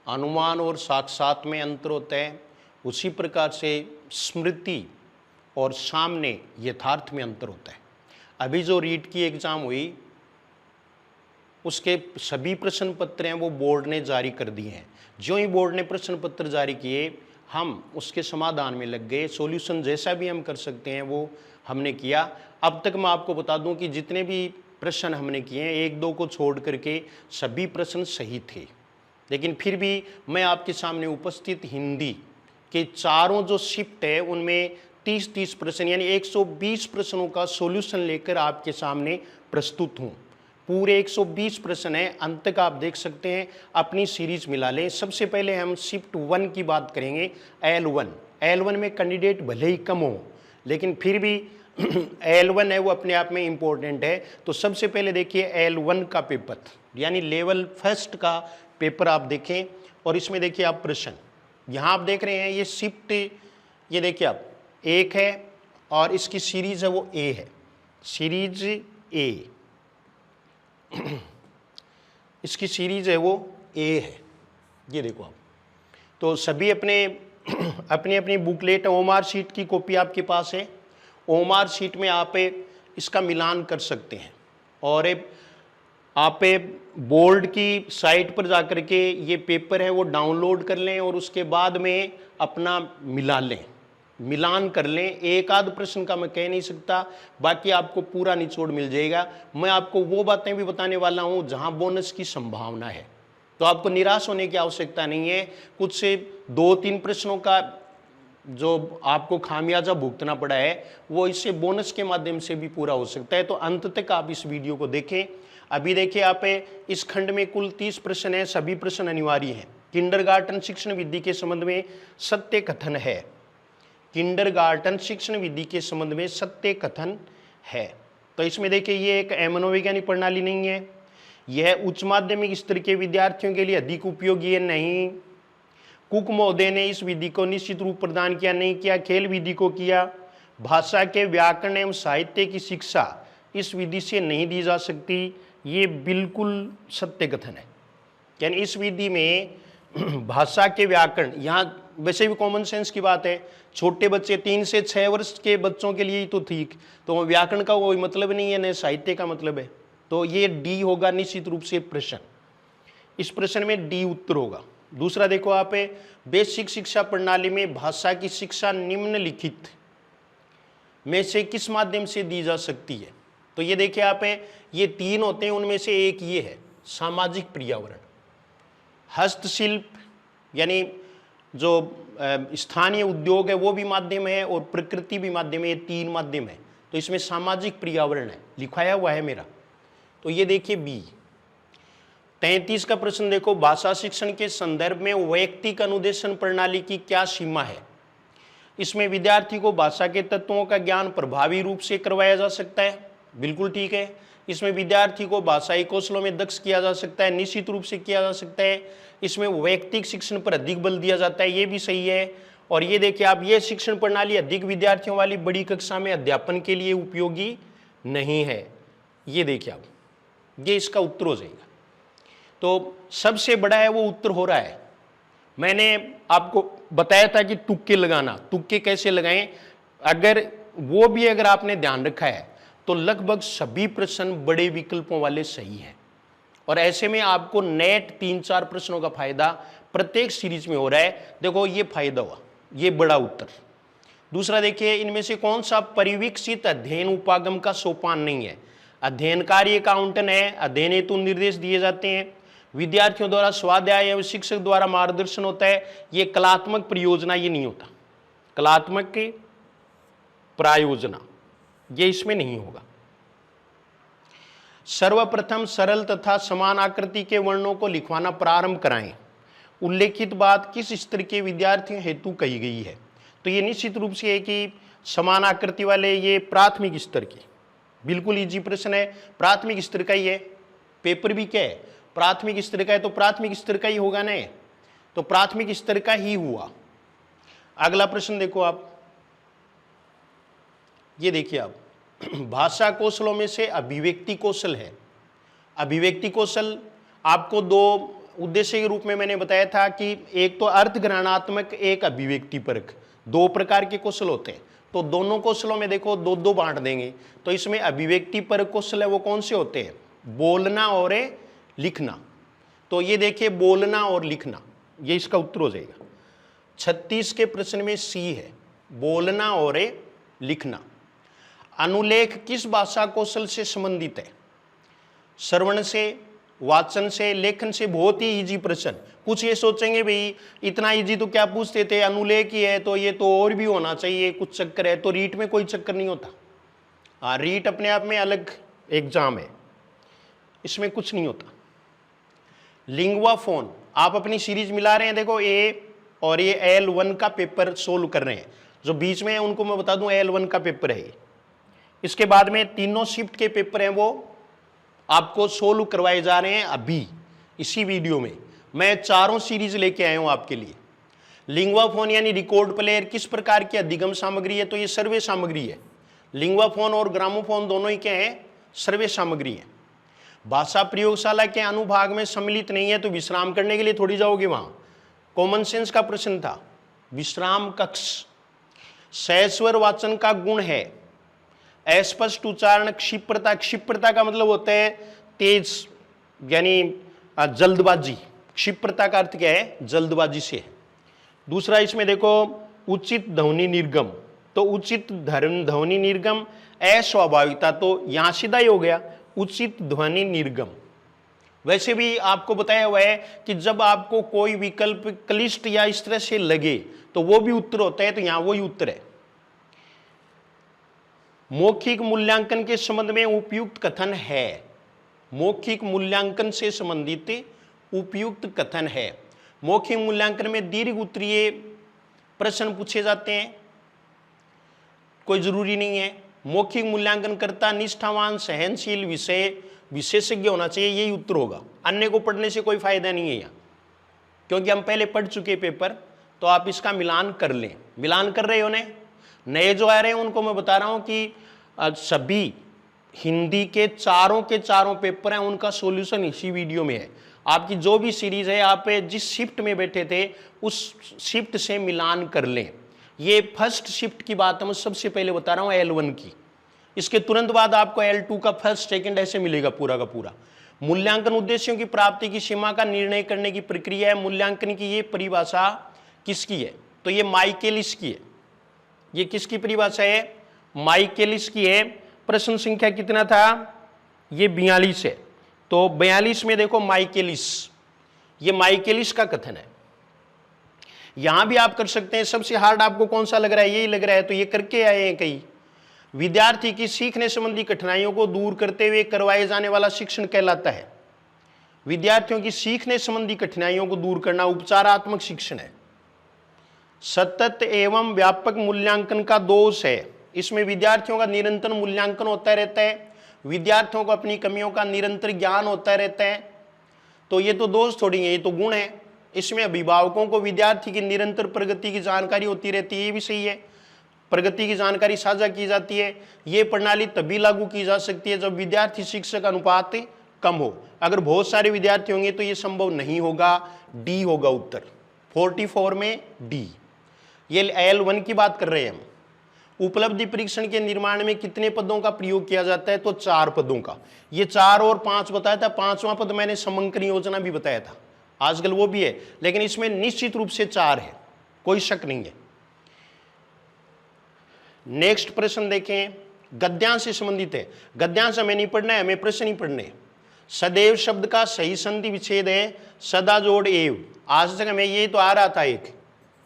अनुमान और साक्षात में अंतर होता है, उसी प्रकार से स्मृति और सामने यथार्थ में अंतर होता है। अभी जो रीट की एग्ज़ाम हुई उसके सभी प्रश्न पत्र हैं वो बोर्ड ने जारी कर दिए हैं। जो ही बोर्ड ने प्रश्न पत्र जारी किए हम उसके समाधान में लग गए, सॉल्यूशन जैसा भी हम कर सकते हैं वो हमने किया। अब तक मैं आपको बता दूं कि जितने भी प्रश्न हमने किए हैं, एक दो को छोड़ करके सभी प्रश्न सही थे। लेकिन फिर भी मैं आपके सामने उपस्थित हिंदी के चारों जो शिफ्ट है उनमें 30-30 प्रश्न यानी 120 प्रश्नों का सॉल्यूशन लेकर आपके सामने प्रस्तुत हूँ। पूरे 120 प्रश्न हैं, अंत तक आप देख सकते हैं, अपनी सीरीज मिला लें। सबसे पहले हम शिफ्ट 1 की बात करेंगे, L1 में कैंडिडेट भले ही कम हो लेकिन फिर भी L1 है वो अपने आप में इम्पोर्टेंट है। तो सबसे पहले देखिए L1 का पेपर यानी लेवल फर्स्ट का पेपर आप देखें और इसमें देखिए आप प्रश्न यहाँ आप देख रहे हैं, ये शिफ्ट ये देखिए आप 1 है और इसकी सीरीज है वो A है, सीरीज A इसकी सीरीज है वो A है, ये देखो आप। तो सभी अपने अपनी अपनी बुकलेट ओमार शीट की कॉपी आपके पास है, ओमार शीट में आप इसका मिलान कर सकते हैं और आप बोर्ड की साइट पर जाकर के ये पेपर है वो डाउनलोड कर लें और उसके बाद में अपना मिला लें, मिलान कर लें। एक आध प्रश्न का मैं कह नहीं सकता, बाकी आपको पूरा निचोड़ मिल जाएगा। मैं आपको वो बातें भी बताने वाला हूँ जहाँ बोनस की संभावना है, तो आपको निराश होने की आवश्यकता नहीं है। कुछ से 2-3 प्रश्नों का जो आपको खामियाजा भुगतना पड़ा है वो इससे बोनस के माध्यम से भी पूरा हो सकता है। तो अंत तक आप इस वीडियो को देखें। अभी देखिए आप इस खंड में कुल 30 प्रश्न हैं, सभी प्रश्न अनिवार्य हैं। किंडरगार्टन शिक्षण विधि के संबंध में सत्य कथन है, किंडरगार्टन शिक्षण विधि के संबंध में सत्य कथन है। तो इसमें देखिए ये एक मनोवैज्ञानिक प्रणाली नहीं है, यह उच्च माध्यमिक स्तर के विद्यार्थियों के लिए अधिक उपयोगी है नहीं। कुक महोदय ने इस विधि को निश्चित रूप प्रदान किया नहीं किया, खेल विधि को किया। भाषा के व्याकरण एवं साहित्य की शिक्षा इस विधि से नहीं दी जा सकती, ये बिल्कुल सत्य कथन है। यानी इस विधि में भाषा के व्याकरण, यहाँ वैसे भी कॉमन सेंस की बात है, छोटे बच्चे 3 से 6 वर्ष के बच्चों के लिए ही तो ठीक, तो व्याकरण का कोई मतलब नहीं है, न साहित्य का मतलब है। तो ये डी होगा निश्चित रूप से प्रश्न, इस प्रश्न में डी उत्तर होगा। दूसरा देखो आप, बेसिक शिक्षा प्रणाली में भाषा की शिक्षा निम्नलिखित में से किस माध्यम से दी जा सकती है। तो ये देखिए आप, ये 3 होते हैं, उनमें से एक ये है सामाजिक पर्यावरण, हस्तशिल्प यानी जो स्थानीय उद्योग है वो भी माध्यम है और प्रकृति भी माध्यम है, ये 3 माध्यम है। तो इसमें सामाजिक पर्यावरण है, लिखाया हुआ है मेरा। तो ये देखिए बी। 33 का प्रश्न देखो, भाषा शिक्षण के संदर्भ में वैयक्तिक अनुदेशन प्रणाली की क्या सीमा है। इसमें विद्यार्थी को भाषा के तत्वों का ज्ञान प्रभावी रूप से करवाया जा सकता है, बिल्कुल ठीक है। इसमें विद्यार्थी को भाषाई कौशलों में दक्ष किया जा सकता है, निश्चित रूप से किया जा सकता है। इसमें वैयक्तिक शिक्षण पर अधिक बल दिया जाता है, ये भी सही है। और ये देखिए आप, ये शिक्षण प्रणाली अधिक विद्यार्थियों वाली बड़ी कक्षा में अध्यापन के लिए उपयोगी नहीं है, ये देखिए आप, ये इसका उत्तर हो जाएगा। तो सबसे बड़ा है वो उत्तर हो रहा है। मैंने आपको बताया था कि तुक्के लगाना, तुक्के कैसे लगाएं, अगर वो भी अगर आपने ध्यान रखा है तो लगभग सभी प्रश्न बड़े विकल्पों वाले सही हैं। और ऐसे में आपको नेट 3-4 प्रश्नों का फायदा प्रत्येक सीरीज में हो रहा है। देखो ये फायदा हुआ, ये बड़ा उत्तर। दूसरा देखिए, इनमें से कौन सा परिवीक्षित अध्ययन उपागम का सोपान नहीं है। अध्ययन कार्य का आवंटन है, अध्ययन हेतु निर्देश दिए जाते हैं, विद्यार्थियों द्वारा स्वाध्याय एवं शिक्षक द्वारा मार्गदर्शन होता है। ये कलात्मक परियोजना ये नहीं होता, कलात्मक प्रायोजना ये इसमें नहीं होगा। सर्वप्रथम सरल तथा समान आकृति के वर्णों को लिखवाना प्रारंभ कराएं। उल्लेखित बात किस स्तर के विद्यार्थियों हेतु कही गई है। तो ये निश्चित रूप से है कि समान आकृति वाले ये प्राथमिक स्तर की, बिल्कुल इजी प्रश्न है, प्राथमिक स्तर का ही है। पेपर भी क्या है, प्राथमिक स्तर का है, तो प्राथमिक स्तर का ही होगा ना, तो प्राथमिक स्तर का ही हुआ। अगला प्रश्न देखो आप, ये देखिए आप, भाषा कौशलों में से अभिव्यक्ति कौशल है। अभिव्यक्ति कौशल आपको 2 उद्देश्य के रूप में मैंने बताया था कि एक तो अर्थग्रहणात्मक, एक अभिव्यक्तिपरक, दो प्रकार के कौशल होते हैं। तो दोनों कौशलों में देखो दो दो बांट देंगे। तो इसमें अभिव्यक्तिपरक कौशल है वो कौन से होते हैं? बोलना और लिखना। तो ये देखिए बोलना और लिखना, ये इसका उत्तर हो जाएगा। 36 के प्रश्न में सी है, बोलना और लिखना। अनुलेख किस भाषा कौशल से संबंधित है? श्रवण से, वाचन से, लेखन से। बहुत ही इजी प्रश्न। कुछ ये सोचेंगे भाई इतना इजी तो क्या पूछते थे, अनुलेख ही है तो ये तो और भी होना चाहिए, कुछ चक्कर है। तो रीट में कोई चक्कर नहीं होता। हाँ, रीट अपने आप में अलग एग्जाम है, इसमें कुछ नहीं होता। लिंगुआ फोन, आप अपनी सीरीज मिला रहे हैं, देखो ए और ये L1 का पेपर सोल्व कर रहे हैं। जो बीच में है उनको मैं बता दूं L1 का पेपर है ये। इसके बाद में तीनों शिफ्ट के पेपर हैं वो आपको सोल्व करवाए जा रहे हैं अभी इसी वीडियो में। मैं चारों सीरीज लेके आया हूं आपके लिए। लिंगुआ फोन यानी रिकॉर्ड प्लेयर किस प्रकार की अधिगम सामग्री है? तो ये सर्वे सामग्री है। लिंगुआ फोन और ग्रामोफोन दोनों ही क्या है? सर्वे सामग्री है। भाषा प्रयोगशाला के अनुभाग में सम्मिलित नहीं है तो विश्राम करने के लिए थोड़ी जाओगे वहां। कॉमन सेंस का प्रश्न था, विश्राम कक्ष। सहस्वर वाचन का गुण है अस्पष्ट उच्चारण, क्षिप्रता। क्षिप्रता का मतलब होता है तेज यानी जल्दबाजी। क्षिप्रता का अर्थ क्या है? जल्दबाजी से है। दूसरा इसमें देखो उचित ध्वनि निर्गम। तो उचित ध्वनि निर्गम, अस्वाभाविकता, तो यहां सीधा ही हो गया उचित ध्वनि निर्गम। वैसे भी आपको बताया हुआ है कि जब आपको कोई विकल्प क्लिष्ट या इस तरह से लगे तो वो भी उत्तर होता है, तो यहां वही उत्तर है। मौखिक मूल्यांकन के संबंध में उपयुक्त कथन है। मौखिक मूल्यांकन से संबंधित उपयुक्त कथन है। मौखिक मूल्यांकन में दीर्घ उत्तरीय प्रश्न पूछे जाते हैं, कोई जरूरी नहीं है। मौखिक मूल्यांकन करता निष्ठावान, सहनशील, विशेषज्ञ होना चाहिए, यही उत्तर होगा। अन्य को पढ़ने से कोई फायदा नहीं है यहाँ, क्योंकि हम पहले पढ़ चुके पेपर। तो आप इसका मिलान कर लें। मिलान कर रहे हो ने? नए जो आ रहे हैं उनको मैं बता रहा हूं कि सभी हिंदी के चारों पेपर हैं, उनका सॉल्यूशन इसी वीडियो में है। आपकी जो भी सीरीज है, आप जिस शिफ्ट में बैठे थे उस शिफ्ट से मिलान कर लें। ये फर्स्ट शिफ्ट की बात मैं सबसे पहले बता रहा हूं, L1 की। इसके तुरंत बाद आपको L2 का फर्स्ट सेकंड ऐसे मिलेगा पूरा का पूरा। मूल्यांकन उद्देश्यों की प्राप्ति की सीमा का निर्णय करने की प्रक्रिया है। मूल्यांकन की ये परिभाषा किसकी है? तो ये माइकेलिस की है। ये किसकी परिभाषा है? माइकेलिस की है। प्रश्न संख्या कितना था? ये 42 है। तो 42 में देखो माइकेलिस, ये माइकेलिस का कथन है। यहां भी आप कर सकते हैं। सबसे हार्ड आपको कौन सा लग रहा है? यही लग रहा है, तो ये करके आए हैं कई। विद्यार्थी की सीखने संबंधी कठिनाइयों को दूर करते हुए करवाए जाने वाला शिक्षण कहलाता है। विद्यार्थियों की सीखने संबंधी कठिनाइयों को दूर करना उपचारात्मक शिक्षण है। सतत एवं व्यापक मूल्यांकन का दोष है। इसमें विद्यार्थियों का निरंतर मूल्यांकन होता रहता है, विद्यार्थियों को अपनी कमियों का निरंतर ज्ञान होता रहता है। तो ये तो दोष थोड़ी है, ये तो गुण है। इसमें अभिभावकों को विद्यार्थी की निरंतर प्रगति की जानकारी होती रहती है, ये भी सही है। प्रगति की जानकारी साझा की जाती है। ये प्रणाली तभी लागू की जा सकती है जब विद्यार्थी शिक्षक अनुपात कम हो। अगर बहुत सारे विद्यार्थी होंगे तो ये संभव नहीं होगा। डी होगा उत्तर, 44 में डी। ये L1 की बात कर रहे हैं हम। उपलब्धि परीक्षण के निर्माण में कितने पदों का प्रयोग किया जाता है? तो 4 पदों का। ये 4 और 5 बताया था। 5वां पद मैंने समंकन योजना भी बताया था, आजकल वो भी है, लेकिन इसमें निश्चित रूप से 4 है, कोई शक नहीं है। नेक्स्ट प्रश्न देखें, गद्यांश से संबंधित है। गद्यांश हमें नहीं पढ़ना है, हमें प्रश्न ही पढ़ने। सदैव शब्द का सही संधि विच्छेद है सदा जोड़ एव। आज तक हमें ये तो आ रहा था एक,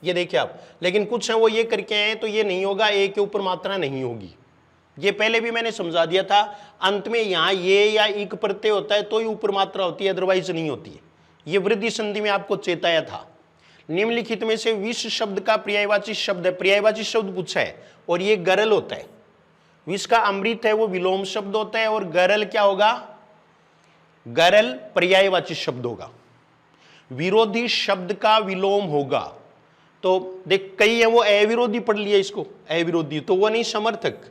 ये देखिए आप, लेकिन कुछ है वो ये करके आए तो ये नहीं होगा, ए के ऊपर मात्रा नहीं होगी। ये पहले भी मैंने समझा दिया था। अंत में यहाँ ये या इक प्रत्यय होता है तो ही ऊपर मात्रा होती है, अदरवाइज नहीं होती है। ये वृद्धि संधि में आपको चेताया था। निम्नलिखित में से विष शब्द का पर्यायवाची शब्द है। पर्यायवाची शब्द पूछा है और ये गरल होता है। विष का अमृत है वो विलोम शब्द होता है, और गरल क्या होगा? गरल पर्यायवाची शब्द होगा। विरोधी शब्द का विलोम होगा। तो देख कई है वो अविरोधी पढ़ लिया इसको, अविरोधी, तो वो नहीं, समर्थक।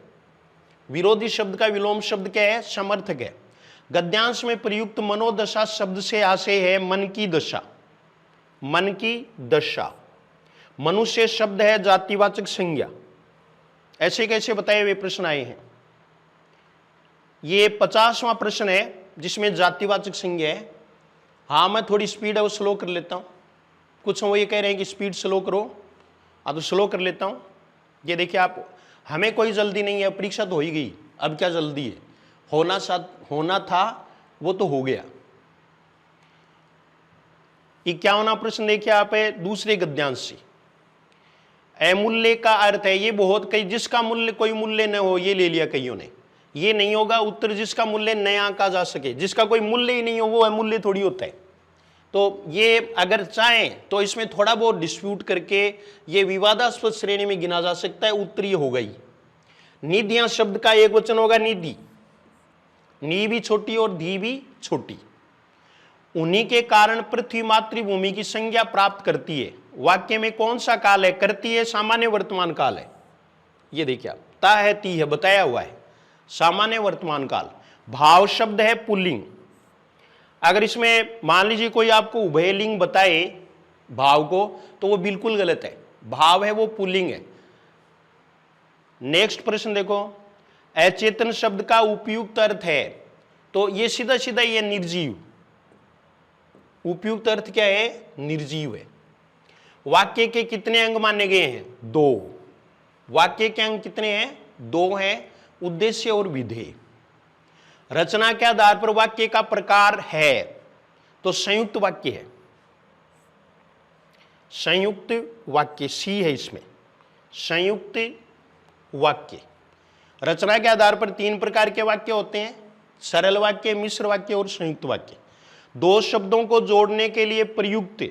विरोधी शब्द का विलोम शब्द क्या है? समर्थक है। गद्यांश में प्रयुक्त मनोदशा शब्द से आशय है मन की दशा। मन की दशा। मनुष्य शब्द है जातिवाचक संज्ञा। ऐसे कैसे बताए हुए प्रश्न आए हैं। ये 50वां प्रश्न है जिसमें जातिवाचक संज्ञा है। हाँ, मैं थोड़ी स्पीड है स्लो कर लेता हूं। कुछ वो ये कह रहे हैं कि स्पीड स्लो करो, तो स्लो कर लेता हूं। ये देखिए आप, हमें कोई जल्दी नहीं है, परीक्षा तो हो ही गई, अब क्या जल्दी है। होना था वो तो हो गया। 51वां प्रश्न देखिए आप है दूसरे गद्यांश से। अमूल्य का अर्थ है, ये बहुत कई, जिसका मूल्य कोई मूल्य न हो, ये ले लिया कईयों ने। ये नहीं होगा उत्तर, जिसका मूल्य न आंका जा सके। जिसका कोई मूल्य ही नहीं हो वो अमूल्य थोड़ी होता है। तो ये अगर चाहें तो इसमें थोड़ा बहुत डिस्प्यूट करके ये विवादास्पद श्रेणी में गिना जा सकता है। उत्तर ये होगा ही। निधियां शब्द का एक वचन होगा निधि। नी भी छोटी और धी भी छोटी। उन्हीं के कारण पृथ्वी मातृभूमि की संज्ञा प्राप्त करती है। वाक्य में कौन सा काल है? करती है, सामान्य वर्तमान काल है। ये देखिए आप, ता है ती है बताया हुआ है, सामान्य वर्तमान काल। भाव शब्द है पुल्लिंग। अगर इसमें मान लीजिए कोई आपको उभयलिंग बताए भाव को, तो वो बिल्कुल गलत है। भाव है वो पुल्लिंग है। नेक्स्ट प्रश्न देखो, अचेतन शब्द का उपयुक्त अर्थ है, तो ये सीधा सीधा ये निर्जीव। उपयुक्त अर्थ क्या है? निर्जीव है। वाक्य के कितने अंग माने गए हैं? 2। वाक्य के अंग कितने हैं? 2 हैं, उद्देश्य और विधेय। रचना के आधार पर वाक्य का प्रकार है, तो संयुक्त वाक्य है। संयुक्त वाक्य सी है इसमें, संयुक्त वाक्य। रचना के आधार पर 3 प्रकार के वाक्य होते हैं, सरल वाक्य, मिश्र वाक्य और संयुक्त वाक्य। 2 शब्दों को जोड़ने के लिए प्रयुक्त,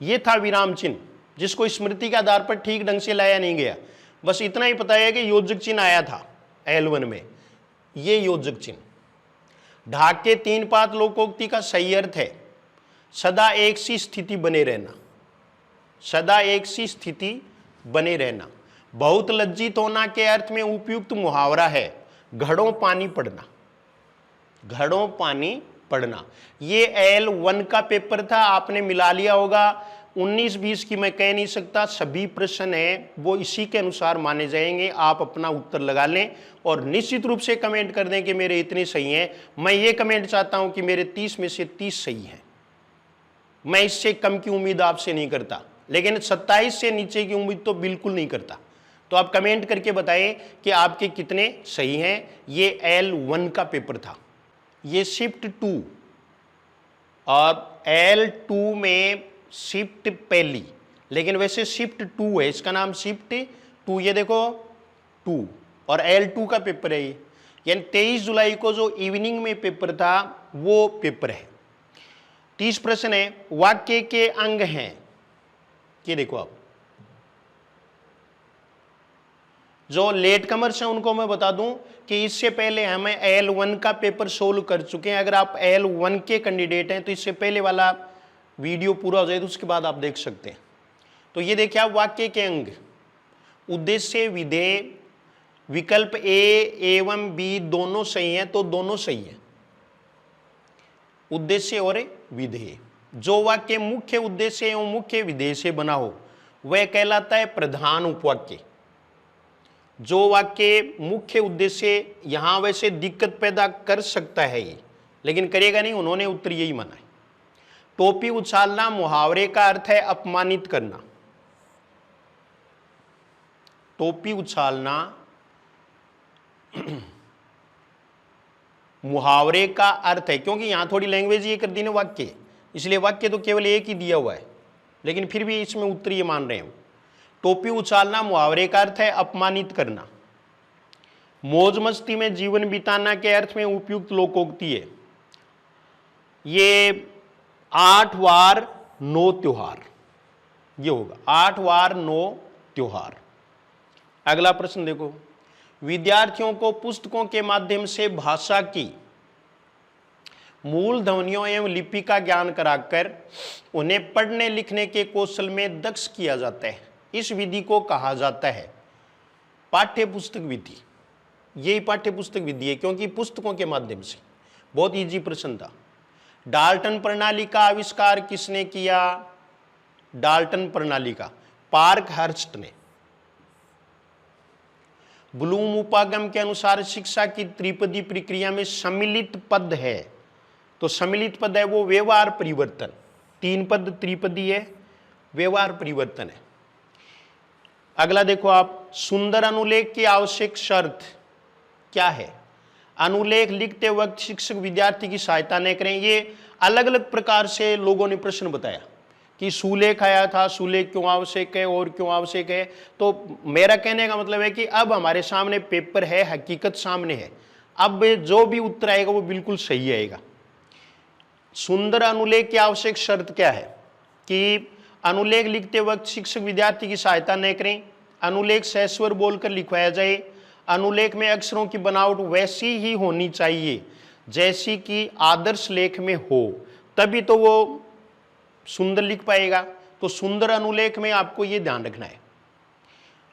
ये था विराम चिन्ह, जिसको स्मृति के आधार पर ठीक ढंग से लाया नहीं गया। बस इतना ही पता है कि योजक चिन्ह आया था L1 में, ये योजक चिन्ह। ढाक के 3 पात लोकोक्ति का सही अर्थ है सदा एक सी स्थिति बने रहना। सदा एक सी स्थिति बने रहना। बहुत लज्जित होना के अर्थ में उपयुक्त मुहावरा है घड़ों पानी पड़ना। घड़ों पानी पढ़ना। ये L1 का पेपर था, आपने मिला लिया होगा। 19-20 की मैं कह नहीं सकता, सभी प्रश्न है वो इसी के अनुसार माने जाएंगे। आप अपना उत्तर लगा लें और निश्चित रूप से कमेंट कर दें कि मेरे इतने सही हैं। मैं ये कमेंट चाहता हूं कि मेरे 30 में से 30 सही हैं। मैं इससे कम की उम्मीद आपसे नहीं करता, लेकिन 27 से नीचे की उम्मीद तो बिल्कुल नहीं करता। तो आप कमेंट करके बताएं कि आपके कितने सही हैं। ये L1 का पेपर था। ये शिफ्ट 2 और L2 में शिफ्ट पहली, लेकिन वैसे शिफ्ट 2 है, इसका नाम शिफ्ट 2। ये देखो 2 और L2 का पेपर है ये। यानी 23 जुलाई को जो इवनिंग में पेपर था वो पेपर है। 30 प्रश्न है, वाक्य के अंग हैं। ये देखो आप, जो लेट कमर्स हैं उनको मैं बता दूं कि इससे पहले हमें L1 का पेपर सोल्व कर चुके हैं। अगर आप L1 के कैंडिडेट हैं तो इससे पहले वाला वीडियो पूरा हो जाए तो उसके बाद आप देख सकते हैं। तो ये देखिए आप, वाक्य के अंग उद्देश्य, विधेय, विकल्प A एवं B दोनों सही हैं, तो दोनों सही हैं, उद्देश्य और विधेय। जो वाक्य मुख्य उद्देश्य एवं मुख्य विधेय से बना हो वह कहलाता है प्रधान उपवाक्य। जो वाक्य मुख्य उद्देश्य, यहां वैसे दिक्कत पैदा कर सकता है ये, लेकिन करेगा नहीं, उन्होंने उत्तर यही माना है। टोपी उछालना मुहावरे का अर्थ है अपमानित करना। टोपी उछालना मुहावरे का अर्थ है, क्योंकि यहां थोड़ी लैंग्वेज ये कर दी ना वाक्य, इसलिए वाक्य तो केवल एक ही दिया हुआ है, लेकिन फिर भी इसमें उत्तर ये मान रहे हैं। टोपी उछालना मुहावरे का अर्थ है अपमानित करना। मौज मस्ती में जीवन बिताना के अर्थ में उपयुक्त लोकोक्ति है ये 8 वार 9 त्योहार, ये होगा 8 वार 9 त्योहार। अगला प्रश्न देखो, विद्यार्थियों को पुस्तकों के माध्यम से भाषा की मूल ध्वनियों एवं लिपि का ज्ञान कराकर उन्हें पढ़ने लिखने के कौशल में दक्ष किया जाता है। इस विधि को कहा जाता है पाठ्य पुस्तक विधि। यही पाठ्य पुस्तक विधि है, क्योंकि पुस्तकों के माध्यम से बहुत इजी प्रश्न था। डाल्टन प्रणाली का आविष्कार किसने किया? डाल्टन प्रणाली का पार्कहर्स्ट ने। ब्लूम उपागम के अनुसार शिक्षा की त्रिपदी प्रक्रिया में सम्मिलित पद है, तो सम्मिलित पद है वो व्यवहार परिवर्तन। 3 पद त्रिपदी है, व्यवहार परिवर्तन है। अगला देखो आप, सुंदर अनुलेख की आवश्यक शर्त क्या है? अनुलेख लिखते वक्त शिक्षक विद्यार्थी की सहायता न करें। ये अलग अलग प्रकार से लोगों ने प्रश्न बताया कि सुलेख आया था, सुलेख क्यों आवश्यक है और क्यों आवश्यक है। तो मेरा कहने का मतलब है कि अब हमारे सामने पेपर है, हकीकत सामने है, अब जो भी उत्तर आएगा वो बिल्कुल सही आएगा। सुंदर अनुलेख की आवश्यक शर्त क्या है कि अनुलेख लिखते वक्त शिक्षक विद्यार्थी की सहायता न करें, अनुलेख सस्वर बोलकर लिखवाया जाए, अनुलेख में अक्षरों की बनावट वैसी ही होनी चाहिए जैसी कि आदर्श लेख में हो, तभी तो वो सुंदर लिख पाएगा। तो सुंदर अनुलेख में आपको ये ध्यान रखना है।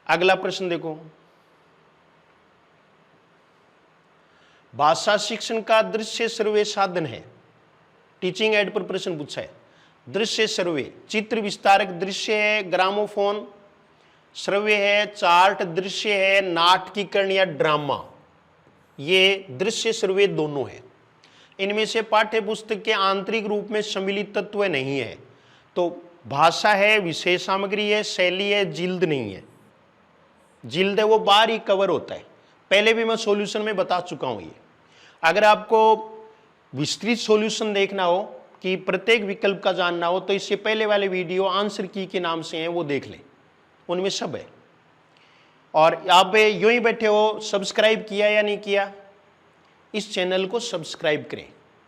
अगला प्रश्न देखो, भाषा शिक्षण का दृश्य सर्वे साधन है। टीचिंग एड पर प्रश्न पूछा है। दृश्य सर्वे, चित्र विस्तारक दृश्य है, ग्रामोफोन श्रव्य है, चार्ट दृश्य है, नाटकीकरण या ड्रामा, ये दृश्य सर्वे दोनों है। इनमें से पाठ्य पुस्तक के आंतरिक रूप में सम्मिलित तत्व नहीं है। तो भाषा है, विषय सामग्री है, शैली है, जिल्द नहीं है। जिल्द है वो बाहर ही कवर होता है, पहले भी मैं सॉल्यूशन में बता चुका हूं ये। अगर आपको विस्तृत सॉल्यूशन देखना हो कि प्रत्येक विकल्प का जानना हो तो इससे पहले वाले वीडियो आंसर की के नाम से हैं, वो देख लें, उनमें सब है। और आप यूं ही बैठे हो, सब्सक्राइब किया या नहीं किया? इस चैनल को सब्सक्राइब करें।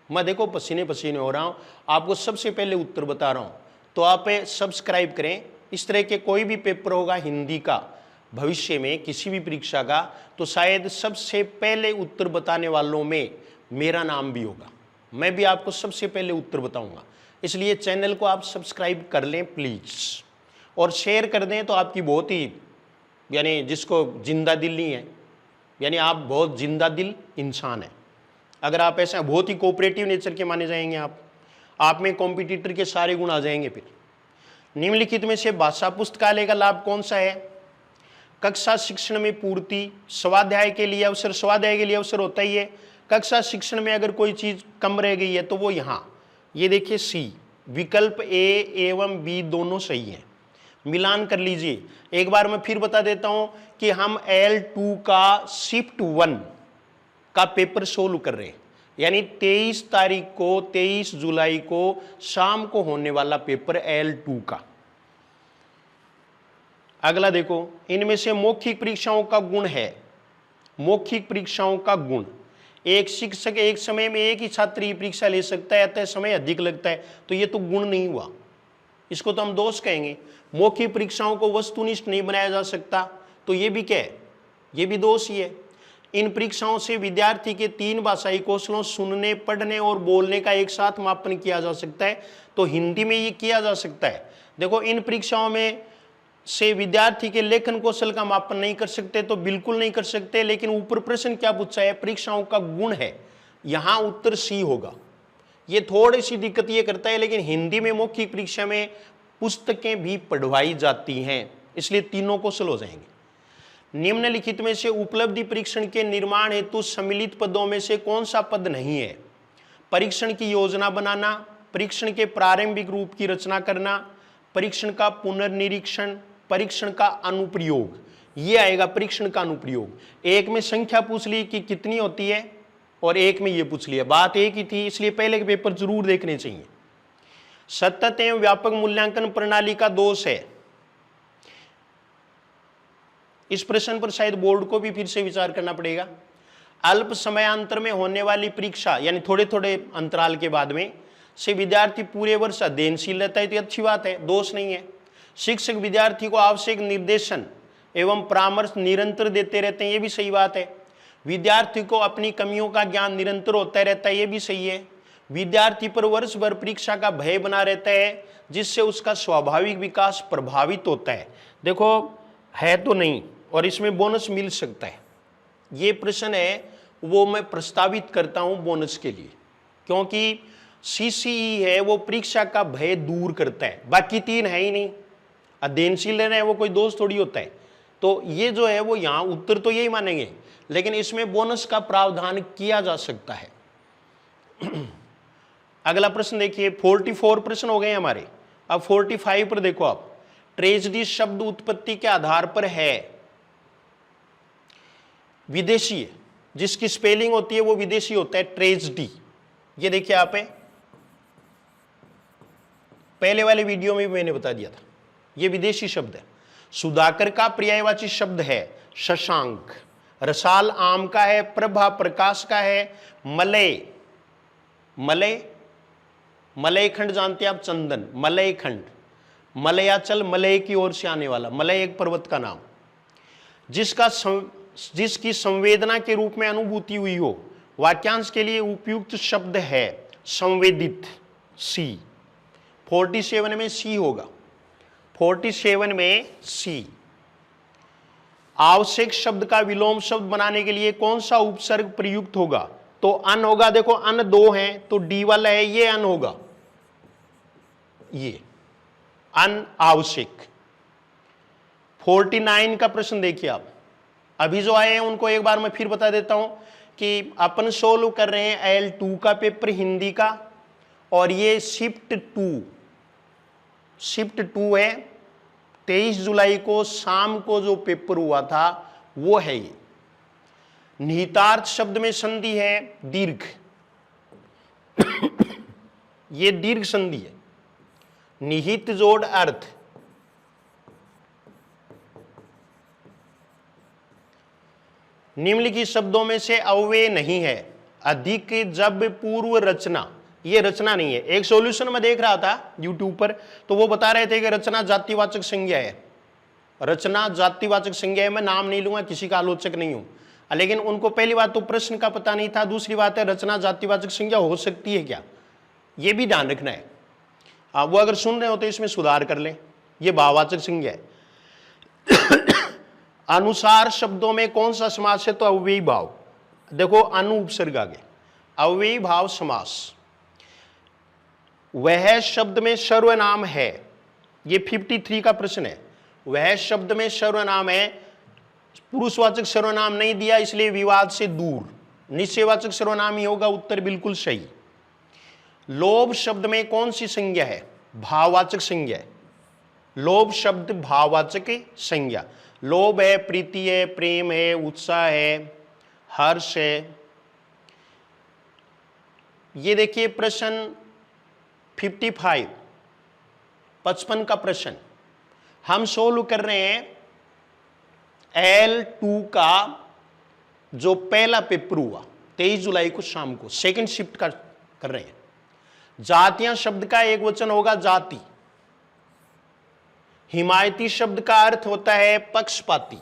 मैं देखो पसीने पसीने हो रहा हूं, आपको सबसे पहले उत्तर बता रहा हूं, तो आप सब्सक्राइब करें। इस तरह के कोई भी पेपर होगा हिंदी का भविष्य में, किसी भी परीक्षा का, तो शायद सबसे पहले उत्तर बताने वालों में मेरा नाम भी होगा, मैं भी आपको सबसे पहले उत्तर बताऊंगा। इसलिए चैनल को आप सब्सक्राइब कर लें प्लीज, और शेयर कर दें तो आपकी बहुत ही, यानी जिसको जिंदा दिल नहीं है, यानी आप बहुत जिंदा दिल इंसान है। अगर आप ऐसा बहुत ही कोऑपरेटिव नेचर के माने जाएंगे, आप में कॉम्पिटिटर के सारे गुण आ जाएंगे। फिर निम्नलिखित में से भाषा पुस्तकालय का लाभ कौन सा है? कक्षा शिक्षण में पूर्ति, स्वाध्याय के लिए अवसर, स्वाध्याय के लिए अवसर होता ही है। कक्षा शिक्षण में अगर कोई चीज कम रह गई है तो वो यहाँ, ये देखिए सी, विकल्प ए एवं बी दोनों सही है, मिलान कर लीजिए। एक बार मैं फिर बता देता हूं कि हम L2 का शिफ्ट 1 का पेपर सोल्व कर रहे हैं, यानी 23 तारीख को, 23 जुलाई को शाम को होने वाला पेपर L2 का। अगला देखो, इनमें से मौखिक परीक्षाओं का गुण है। मौखिक परीक्षाओं का गुण, एक शिक्षक एक समय में एक ही छात्र की परीक्षा ले सकता है, अतः समय अधिक लगता है, तो ये तो गुण नहीं हुआ, इसको तो हम दोष कहेंगे। मौखिक परीक्षाओं को वस्तुनिष्ठ नहीं बनाया जा सकता, तो ये भी क्या है? ये भी दोष ही है। इन परीक्षाओं से विद्यार्थी के 3 भाषाई कौशलों, सुनने, पढ़ने और बोलने का एक साथ मापन किया जा सकता है, तो हिंदी में ये किया जा सकता है। देखो, इन परीक्षाओं में से विद्यार्थी के लेखन कौशल का मापन नहीं कर सकते, तो बिल्कुल नहीं कर सकते। लेकिन ऊपर प्रश्न क्या पूछा है? परीक्षाओं का गुण है, यहां उत्तर सी होगा। ये थोड़ी सी दिक्कत ये करता है, लेकिन हिंदी में मौखिक परीक्षा में पुस्तकें भी पढ़वाई जाती हैं, इसलिए तीनों कौशल हो जाएंगे। निम्नलिखित में से उपलब्धि परीक्षण के निर्माण हेतु सम्मिलित पदों में से कौन सा पद नहीं है? परीक्षण की योजना बनाना, परीक्षण के प्रारंभिक रूप की रचना करना, परीक्षण का पुनर्निरीक्षण, परीक्षण का अनुप्रयोग, ये आएगा परीक्षण का अनुप्रयोग। एक में संख्या पूछ ली कि कितनी होती है, और एक में ये पूछ लिया, बात एक ही थी, इसलिए पहले के पेपर जरूर देखने चाहिए। सतत एवं व्यापक मूल्यांकन प्रणाली का दोष है। इस प्रश्न पर शायद बोर्ड को भी फिर से विचार करना पड़ेगा। अल्प समयांतर में होने वाली परीक्षा, यानी थोड़े थोड़े अंतराल के बाद में से विद्यार्थी पूरे वर्ष अध्ययनशील रहता है, तो अच्छी बात है, दोष नहीं है। शिक्षक विद्यार्थी को आवश्यक निर्देशन एवं परामर्श निरंतर देते रहते हैं, ये भी सही बात है। विद्यार्थी को अपनी कमियों का ज्ञान निरंतर होता रहता है, ये भी सही है। विद्यार्थी पर वर्ष भर परीक्षा का भय बना रहता है, जिससे उसका स्वाभाविक विकास प्रभावित होता है। देखो, है तो नहीं, और इसमें बोनस मिल सकता है। ये प्रश्न है वो मैं प्रस्तावित करता हूं बोनस के लिए, क्योंकि CCE है वो परीक्षा का भय दूर करता है, बाकी 3 है ही नहीं। अध्ययनशील है वो कोई दोस्त थोड़ी होता है। तो ये जो है वो यहाँ उत्तर तो यही मानेंगे, लेकिन इसमें बोनस का प्रावधान किया जा सकता है। अगला प्रश्न देखिए, 44 प्रश्न हो गए हमारे। अब 45 पर देखो आप, ट्रेजेडी शब्द उत्पत्ति के आधार पर है विदेशी है, जिसकी स्पेलिंग होती है वो विदेशी होता है, ट्रेजेडी। ये देखिए आप है, पहले वाले वीडियो में भी मैंने बता दिया था, ये विदेशी शब्द है। सुधाकर का पर्यायवाची शब्द है शशांक, रसाल आम का है, प्रभा प्रकाश का है, मलय मलय मलय खंड जानते हैं आप, चंदन, मलय खंड, मलयाचल, मलय की ओर से आने वाला, मलय एक पर्वत का नाम, जिसकी संवेदना के रूप में अनुभूति हुई हो, वाक्यांश के लिए उपयुक्त शब्द है संवेदित, सी। 47 में सी होगा, 47 में सी। आवश्यक शब्द का विलोम शब्द बनाने के लिए कौन सा उपसर्ग प्रयुक्त होगा? तो अन होगा। देखो अन 2 हैं तो डी वाला है, ये अन होगा, ये अन आवश्यक। 49 का प्रश्न देखिए आप, अभी जो आए हैं उनको एक बार मैं फिर बता देता हूं कि अपन सोल्व कर रहे हैं L2 का पेपर हिंदी का, और ये शिफ्ट 2 है। 23 जुलाई को शाम को जो पेपर हुआ था वो है ये। निहितार्थ शब्द में संधि है दीर्घ, ये दीर्घ संधि है। निहित जोड़ अर्थ, निम्नलिखित शब्दों में से अव्यय नहीं है। अधिक जब पूर्व रचना, ये रचना नहीं है। एक सॉल्यूशन में देख रहा था यूट्यूब पर, तो वो बता रहे थे कि रचना जातिवाचक संज्ञा है, रचना जातिवाचक संज्ञा है। मैं नाम नहीं लूंगा, किसी का आलोचक नहीं हूं, लेकिन उनको पहली बात तो प्रश्न का पता नहीं था, दूसरी बात है रचना जातिवाचक संज्ञा हो सकती है क्या, ये भी ध्यान रखना है। वो अगर सुन रहे हो तो इसमें सुधार कर लें, ये भाववाचक संज्ञा है। अनुसार शब्दों में कौन सा समास है? तो अव्ययी भाव। देखो अनु उपसर्ग आगे, अव्ययी भाव समास। वह शब्द में सर्वनाम है, ये 53 का प्रश्न है। वह शब्द में सर्वनाम है, पुरुषवाचक सर्वनाम नहीं दिया इसलिए विवाद से दूर, निश्चयवाचक सर्वनाम ही होगा, उत्तर बिल्कुल सही। लोभ शब्द में कौन सी संज्ञा है? भाववाचक संज्ञा है। लोभ शब्द भाववाचक संज्ञा। लोभ है, प्रीति है, प्रेम है, उत्साह है, हर्ष है। ये देखिए प्रश्न 55 का प्रश्न हम सोल्व कर रहे हैं L2 का जो पहला पेपर हुआ 23 जुलाई को शाम को, सेकंड शिफ्ट का कर रहे हैं। जातियां शब्द का एक वचन होगा जाति। हिमायती शब्द का अर्थ होता है पक्षपाती।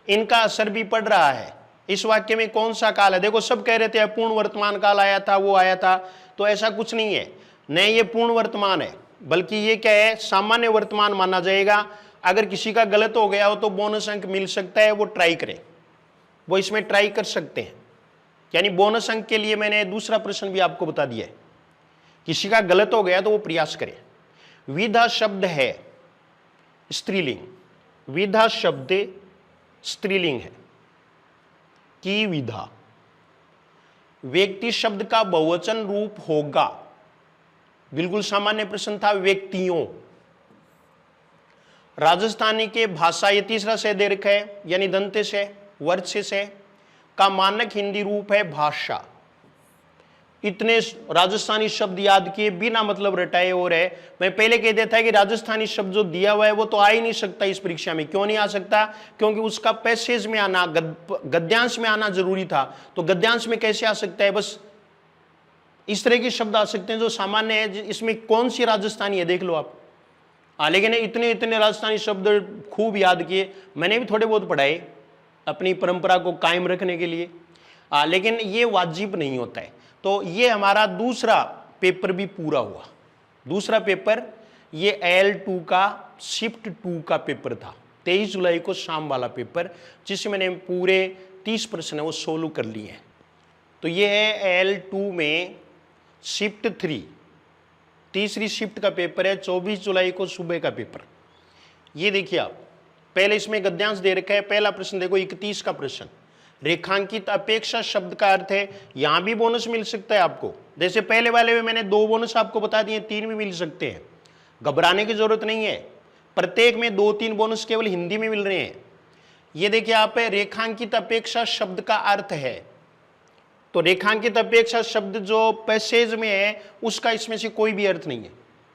इनका असर भी पड़ रहा है। इस वाक्य में कौन सा काल है? देखो सब कह रहे थे पूर्ण वर्तमान काल आया था, वो आया था, तो ऐसा कुछ नहीं है। नहीं, ये पूर्ण वर्तमान है, बल्कि ये क्या है, सामान्य वर्तमान माना जाएगा। अगर किसी का गलत हो गया हो तो बोनस अंक मिल सकता है, वो ट्राई करें, वो इसमें ट्राई कर सकते हैं। यानी बोनस अंक के लिए मैंने दूसरा प्रश्न भी आपको बता दिया है, किसी का गलत हो गया तो वो प्रयास करें। विधा शब्द है स्त्रीलिंग, विधा शब्द स्त्रीलिंग है। की विधा व्यक्ति शब्द का बहुवचन रूप होगा, बिल्कुल सामान्य प्रश्न था। व्यक्तियों, राजस्थानी के भाषा, ये तीसरा से दे रखा है, यानी दंते से वर्ष से का मानक हिंदी रूप है भाषा। इतने राजस्थानी शब्द याद किए बिना मतलब रटाए हो रहे। मैं पहले कह देता है कि राजस्थानी शब्द जो दिया हुआ है वो तो आ ही नहीं सकता इस परीक्षा में। क्यों नहीं आ सकता? क्योंकि उसका पैसेज में आना, गद्यांश में आना जरूरी था। तो गद्यांश में कैसे आ सकता है? बस इस तरह के शब्द आ सकते हैं जो सामान्य है। इसमें कौन सी राजस्थानी है देख लो आप। लेकिन इतने इतने राजस्थानी शब्द खूब याद किए, मैंने भी थोड़े बहुत पढ़ाए अपनी परंपरा को कायम रखने के लिए, लेकिन ये वाजिब नहीं होता है। तो ये हमारा दूसरा पेपर भी पूरा हुआ। दूसरा पेपर ये L2 का शिफ्ट 2 का पेपर था, 23 जुलाई को शाम वाला पेपर, जिसमें मैंने पूरे 30 प्रश्न वो सोल्व कर लिए हैं। तो ये है L2 में शिफ्ट 3, तीसरी शिफ्ट का पेपर है, 24 जुलाई को सुबह का पेपर। ये देखिए आप, पहले इसमें गद्यांश दे रखा है। पहला प्रश्न देखो 31 का प्रश्न, रेखांकित अपेक्षा शब्द का अर्थ है। यहां भी बोनस मिल सकता है आपको, जैसे पहले वाले में मैंने 2 बोनस आपको बता दिए, 3 भी मिल सकते हैं, घबराने की जरूरत नहीं है। प्रत्येक में 2-3 बोनस केवल हिंदी में मिल रहे हैं। ये देखिए आप, रेखांकित अपेक्षा शब्द का अर्थ है, तो रेखांकित अपेक्षा शब्द जो पैसेज में है उसका इसमें से कोई भी अर्थ नहीं है।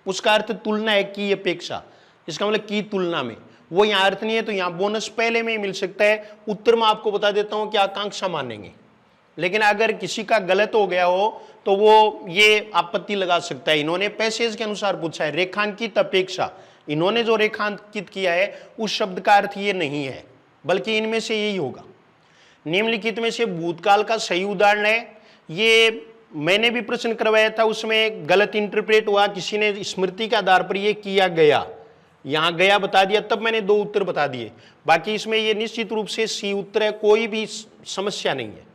उसका अर्थ तुलना है, की अपेक्षा, इसका मतलब की तुलना में, वो यहाँ अर्थ नहीं है, तो यहाँ बोनस पहले में ही मिल सकता है। उत्तर में आपको बता देता हूं कि आकांक्षा मानेंगे, लेकिन अगर किसी का गलत हो गया हो तो वो ये आपत्ति लगा सकता है। इन्होंने पैसेज के अनुसार पूछा है, रेखांकित अपेक्षा, इन्होंने जो रेखांकित किया है उस शब्द का अर्थ ये नहीं है, बल्कि इनमें से यही होगा। निम्नलिखित में से भूतकाल का सही उदाहरण है। ये मैंने भी प्रश्न करवाया था, उसमें गलत इंटरप्रेट हुआ, किसी ने स्मृति के आधार पर यह किया गया, यहां गया बता दिया, तब मैंने 2 उत्तर बता दिए। बाकी इसमें यह निश्चित रूप से सी उत्तर है, कोई भी समस्या नहीं है।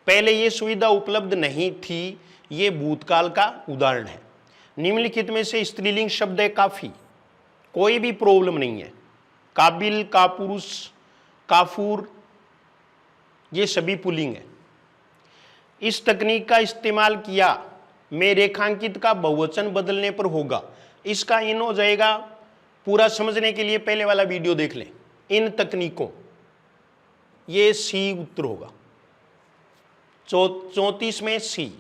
पहले यह सुविधा उपलब्ध नहीं थी, ये भूतकाल का उदाहरण है। निम्नलिखित में से स्त्रीलिंग शब्द है काफी, कोई भी प्रॉब्लम नहीं है। काबिल, कापुरुष, काफूर, ये सभी पुल्लिंग है। इस तकनीक का इस्तेमाल किया में रेखांकित का बहुवचन बदलने पर होगा। इसका इन हो जाएगा। पूरा समझने के लिए पहले वाला वीडियो देख लें। इन तकनीकों, ये सी उत्तर होगा। 34 में सी।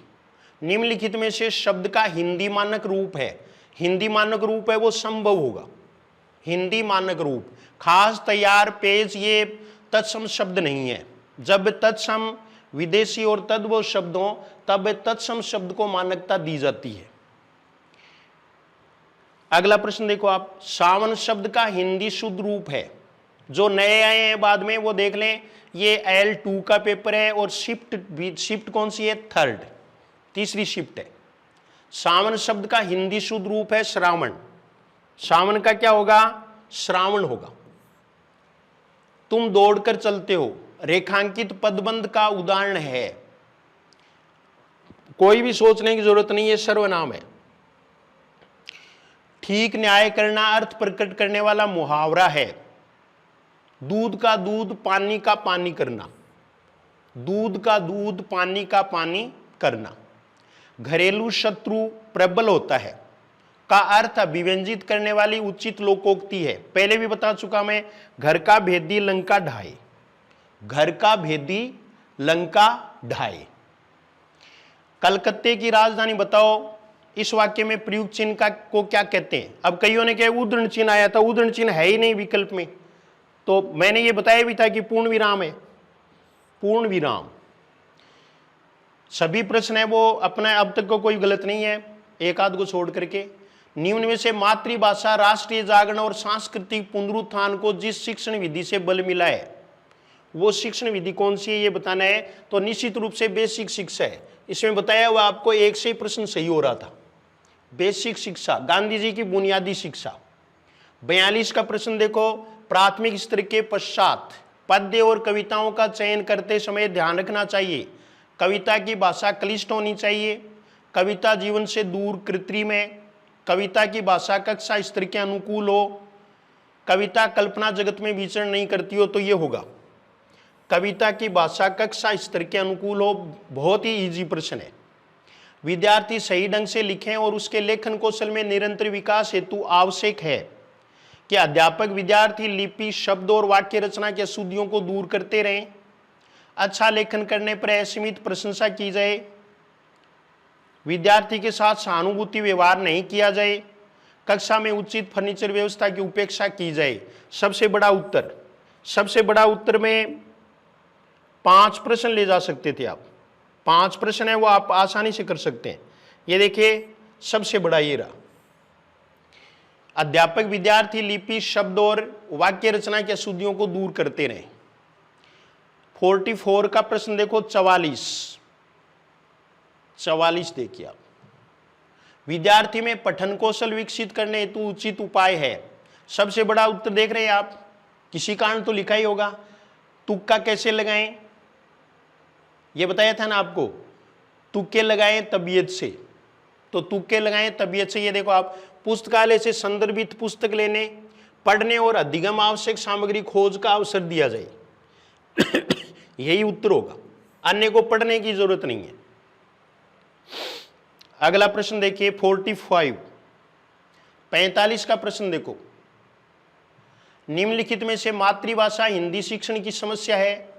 निम्नलिखित में से शब्द का हिंदी मानक रूप है। हिंदी मानक रूप है वो संभव होगा। हिंदी मानक रूप, खास, तैयार, पेज, ये तत्सम शब्द नहीं है। जब तत्सम विदेशी और तद्भव शब्द हो तब तत्सम शब्द को मान्यता दी जाती है। अगला प्रश्न देखो आप, सावन शब्द का हिंदी शुद्ध रूप है। जो नए आए हैं बाद में वो देख लें, ये L2 का पेपर है और शिफ्ट कौन सी है? 3rd, तीसरी शिफ्ट है। सावन शब्द का हिंदी शुद्ध रूप है श्रावण। सावन का क्या होगा? श्रावण होगा। तुम दौड़कर चलते हो, रेखांकित पदबंध का उदाहरण है। कोई भी सोचने की जरूरत नहीं है, सर्वनाम है। ठीक न्याय करना अर्थ प्रकट करने वाला मुहावरा है। दूध का दूध, पानी का पानी करना। दूध का दूध, पानी का पानी करना। घरेलू शत्रु प्रबल होता है का अर्थ अभिव्यंजित करने वाली उचित लोकोक्ति है। पहले भी बता चुका मैं, घर का भेदी लंका ढाए। घर का भेदी लंका ढाए। कलकत्ते की राजधानी बताओ। इस वाक्य में प्रयुक्त चिन्ह को क्या कहते हैं? अब कईयों ने कहा उद्धरण चिन्ह आया था, उद्धरण चिन्ह है ही नहीं विकल्प में। तो मैंने ये बताया भी था कि पूर्ण विराम है। पूर्ण विराम। सभी प्रश्न है वो अपना, अब तक को कोई गलत नहीं है, एक आध को छोड़ करके। निम्न में से मातृभाषा, राष्ट्रीय जागरण और सांस्कृतिक पुनरुत्थान को जिस शिक्षण विधि से बल मिला है वो शिक्षण विधि कौन सी है ये बताना है। तो निश्चित रूप से बेसिक शिक्षा है। इसमें बताया हुआ आपको एक से ही प्रश्न सही हो रहा था। बेसिक शिक्षा, गांधी जी की बुनियादी शिक्षा। 42 का प्रश्न देखो, प्राथमिक स्तर के पश्चात पद्य और कविताओं का चयन करते समय ध्यान रखना चाहिए। कविता की भाषा क्लिष्ट होनी चाहिए। कविता जीवन से दूर, कृत्रिम है। कविता की भाषा कक्षा स्तर के अनुकूल हो। कविता कल्पना जगत में विचरण नहीं करती हो, तो ये होगा। कविता की भाषा कक्षा स्तर के अनुकूल हो, बहुत ही इजी प्रश्न है। विद्यार्थी सही ढंग से लिखें और उसके लेखन कौशल में निरंतर विकास हेतु आवश्यक है कि अध्यापक विद्यार्थी लिपि, शब्द और वाक्य रचना के अशुद्धियों को दूर करते रहें। अच्छा लेखन करने पर असीमित प्रशंसा की जाए। विद्यार्थी के साथ सहानुभूति व्यवहार नहीं किया जाए। कक्षा में उचित फर्नीचर व्यवस्था की उपेक्षा की जाए। सबसे बड़ा उत्तर, सबसे बड़ा उत्तर में 5 प्रश्न ले जा सकते थे आप। 5 प्रश्न है वो आप आसानी से कर सकते हैं। ये देखिए, सबसे बड़ा ये रहा, अध्यापक विद्यार्थी लिपि, शब्द और वाक्य रचना की अशुद्धियों को दूर करते रहे। 44 का प्रश्न देखो, 44 देखिए आप, विद्यार्थी में पठन कौशल विकसित करने हेतु उचित उपाय है। सबसे बड़ा उत्तर देख रहे हैं आप, किसी कारण तो लिखा ही होगा। तुक्का कैसे लगाएं ये बताया था ना आपको। तुक्के लगाएं तबीयत से, तो तुक्के लगाएं तबीयत से। ये देखो आप पुस्तकालय से संदर्भित पुस्तक लेने, पढ़ने और अधिगम आवश्यक सामग्री खोज का अवसर दिया जाए। यही उत्तर होगा, अन्य को पढ़ने की जरूरत नहीं है। अगला प्रश्न देखिए 45 का प्रश्न देखो। निम्नलिखित में से मातृभाषा हिंदी शिक्षण की समस्या है।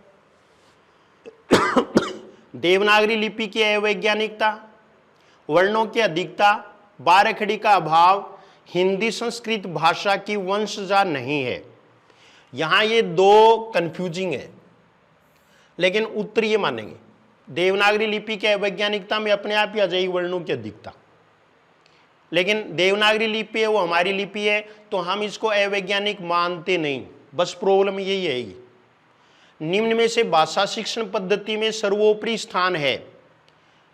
देवनागरी लिपि की अवैज्ञानिकता, वर्णों की अधिकता, बारखड़ी का अभाव, हिंदी संस्कृत भाषा की वंशजा नहीं है। यहां ये दो कंफ्यूजिंग है, लेकिन उत्तर ये मानेंगे। देवनागरी लिपि के अवैज्ञानिकता में अपने आप ही आ जाएगी वर्णों की अधिकता, लेकिन देवनागरी लिपि है वो हमारी लिपि है, तो हम इसको अवैज्ञानिक मानते नहीं। बस प्रॉब्लम यही है। निम्न में से भाषा शिक्षण पद्धति में सर्वोपरि स्थान है।